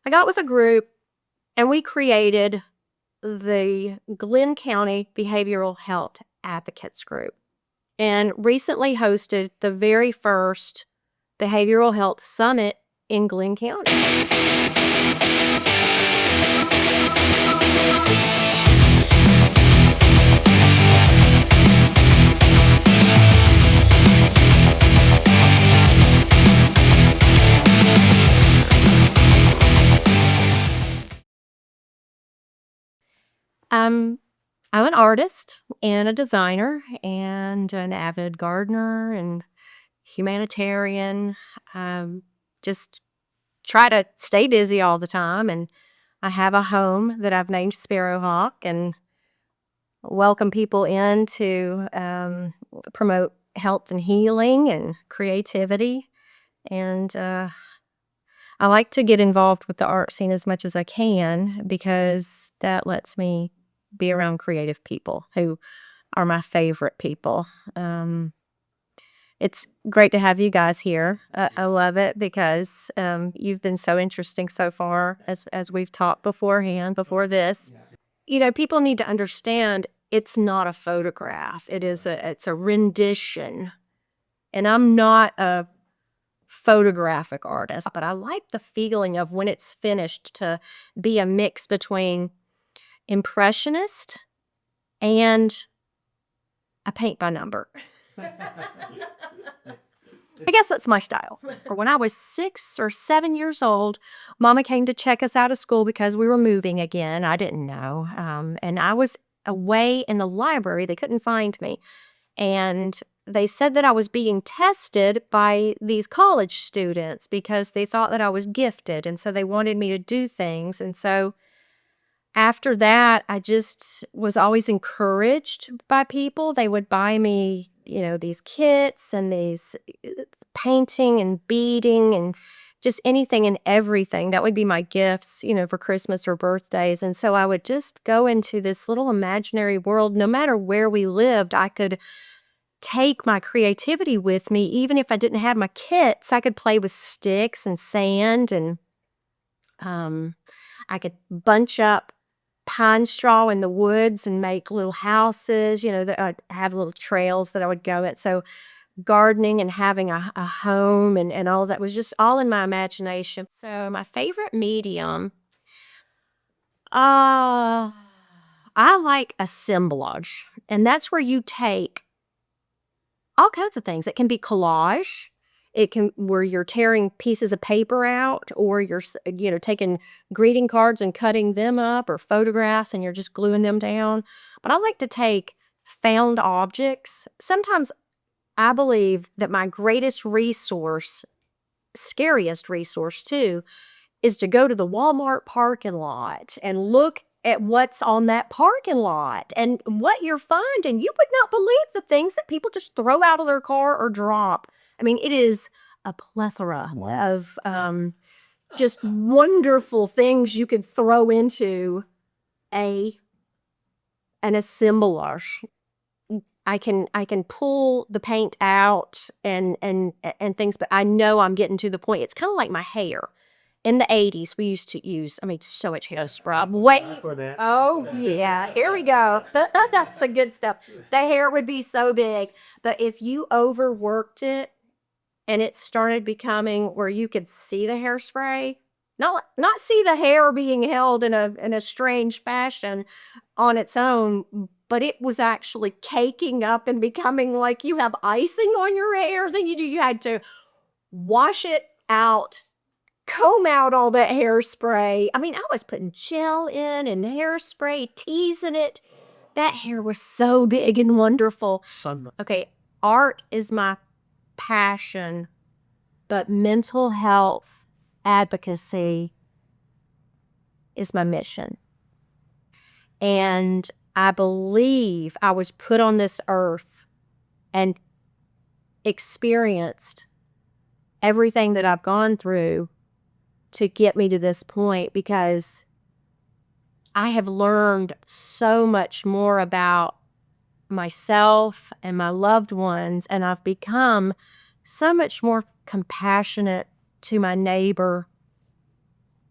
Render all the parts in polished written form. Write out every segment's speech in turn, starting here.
I got with a group and we created the Glenn County Behavioral Health Advocates Group and recently hosted the very first Behavioral Health Summit in Glenn County. I'm an artist and a designer and an avid gardener and humanitarian. Just try to stay busy all the time. And I have a home that I've named Sparrowhawk and welcome people in to promote health and healing and creativity. And I like to get involved with the art scene as much as I can because that lets me be around creative people who are my favorite people. It's great to have you guys here. I love it because you've been so interesting so far as we've talked beforehand, before this. You know, people need to understand it's not a photograph. It's a rendition. And I'm not a photographic artist, but I like the feeling of when it's finished to be a mix between impressionist and a paint by number. I guess that's my style. When I was 6 or 7 years old, Mama came to check us out of school because we were moving again. I didn't know. And I was away in the library. They couldn't find me. And they said that I was being tested by these college students because they thought that I was gifted. And so they wanted me to do things. And so after that, I just was always encouraged by people. They would buy me, these kits and these painting and beading and just anything and everything. That would be my gifts, for Christmas or birthdays. And so I would just go into this little imaginary world. No matter where we lived, I could take my creativity with me. Even if I didn't have my kits, I could play with sticks and sand, and I could bunch up pine straw in the woods and make little houses, I'd have little trails that I would go at. So gardening and having a home and all that was just all in my imagination. So my favorite medium, I like assemblage. And that's where you take all kinds of things. It can be collage. It can where you're tearing pieces of paper out, or you're taking greeting cards and cutting them up, or photographs and you're just gluing them down. But I like to take found objects. Sometimes I believe that my greatest resource, scariest resource too, is to go to the Walmart parking lot and look at what's on that parking lot and what you're finding. You would not believe the things that people just throw out of their car or drop. I mean, it is a plethora of just wonderful things you could throw into an assemblage. I can pull the paint out and things, but I know I'm getting to the point. It's kind of like my hair. In the 80s, we used to use, so much hairspray. Wait. For that. Oh, yeah. Here we go. That's the good stuff. The hair would be so big. But if you overworked it and it started becoming where you could see the hairspray, not see the hair being held in a strange fashion on its own, but it was actually caking up and becoming like you have icing on your hair, then you had to wash it out, comb out all that hairspray. I was putting gel in and hairspray, teasing it. That hair was so big and wonderful. Okay, art is my passion, but mental health advocacy is my mission. And I believe I was put on this earth and experienced everything that I've gone through to get me to this point, because I have learned so much more about myself and my loved ones, and I've become so much more compassionate to my neighbor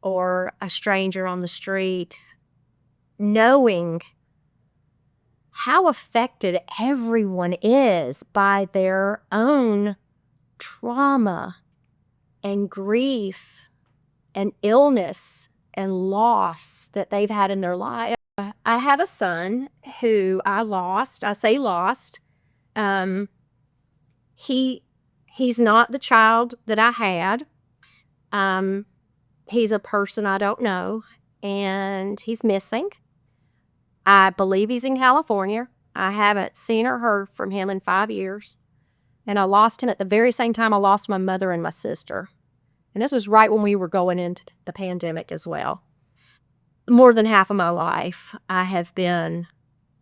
or a stranger on the street, knowing how affected everyone is by their own trauma and grief and illness and loss that they've had in their life. I have a son who I lost. I say lost. Um, he's not the child that I had. He's a person I don't know, and he's missing. I believe he's in California. I haven't seen or heard from him in 5 years, and I lost him at the very same time I lost my mother and my sister. And this was right when we were going into the pandemic as well. More than half of my life, I have been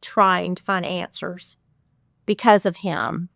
trying to find answers because of him.